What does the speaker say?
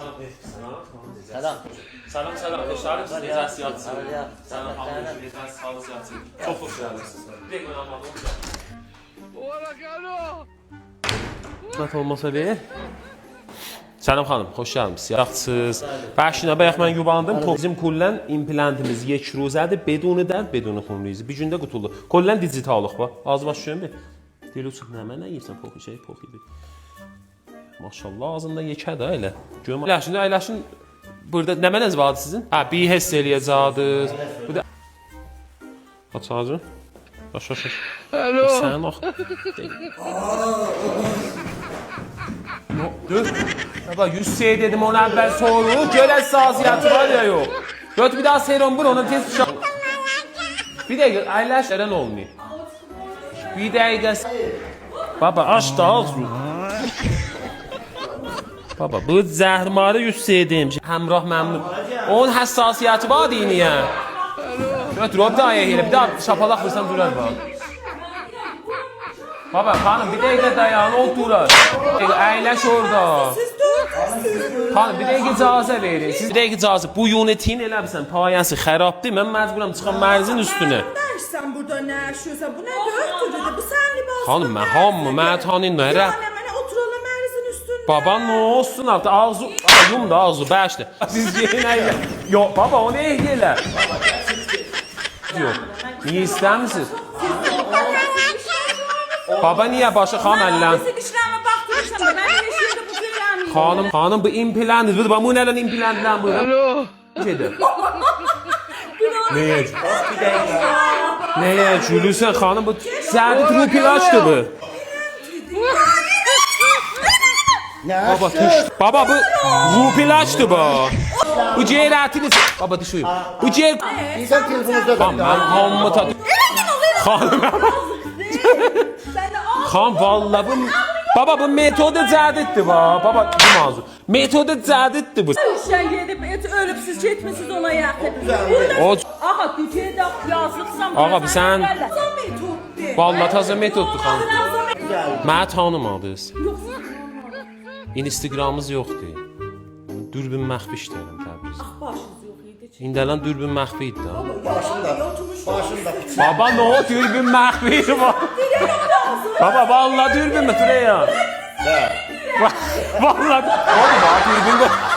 Salam. Salam. Salam, salam. Şarif siz necəsiz yatsın? Salam, hamdolsun. Necəsiz, sağlıq yatsın. Çox xoş gəldiniz. Bir gün almadım. Qat olmasa ver. Salam xanım, xoş gəlmisiniz. Yaxşısınız. Başına bayaq mən yubandım. Bizim kullən implantimiz yekruzədir. Beduni dərd, beduni xunrizi. Bir gündə qutuldu. Kullən digitalıq var. Az baş görün bir. Dili uçuq nə mənə yeyirsən poxu şey, poxu idi. Maşallah ağzında yekədir elə. Görüm. Əyləşin. Burada nə mənəz vardı sizin? Ha, bir hiss eləyəcəksiniz. Bu da aç ağzını. Aç. Alo. Sən ox. Dur. Baba 100 şey dedim ona əvvəl soru. Görəz saziyatı var ya yox. Göt bir daha serum vur ona tez şak. Bir dəqiqə əyləşlərən olmuyor. Bir dəqiqə. Baba aç da ağzını. Baba bu zəhrimarı 100 şey dedim. Həmrah məmnun. Onun həssasiyyəti var deyiniyə. Götür o bir daha elə. Bir daha şapalaq vursan durar bak. Baba xanım bir dəqiqə dayan o durar. Əyləş orada. Xanım bir dəqiqə icazə verin. Siz bir dəqiqə icazə. Bu unitin elə bilsən payəsi xərabdır. Mən məcburam çıxam mərzin üstünə. Sən burada nə yaşıyorsan bu nə dörtdür bu sən libasın. Xanım mən hamı mən tanıyın nə rə. Oturalım mərzin üstündə. Baba nə olsun artıq ağzı ayım da ağzı bəşdi. Siz yeyin əylə. Yo baba o nə elə? Yox. Niyə istəmisiniz? Baba niyə başı xam əllə? Sıkışlarıma baktırırsan da ben de yaşıyordum bu köyden. Xanım bu implantdır. Bu bu nədən implantlan bu? Alo. Gedir. Nəyə? Nəyə gülürsən xanım bu zərdi trupilaçdır bu. Baba tuş. Baba bu rupilaçdır bu. Bu ciğeratiniz. Baba düşüyor. Bu ciğer. Bizden telefonunuzda Xanım mən hamımı tadı. Xanım. Xan vallahi bu baba bu metodu cədiddir baba bu mavzu. Metodu cədiddir bu. Sen gidip ölüp siz gitmişsiniz ona yakın. O Aha gücüye de yazlıksan. Ağa sen metoddur. vallahi taze metoddur xan. Mən tanımadınız. Instagramımız yoxdur. Dürbün məxfi işləyirəm Təbriz. Başınız yok idi. İndələn dürbün məxfi idi da. Başında. Baba nə o dürbün məxfi idi bu? Baba vallahi dürbün mü? Turaya. Vallahi. Baba dürbün bu.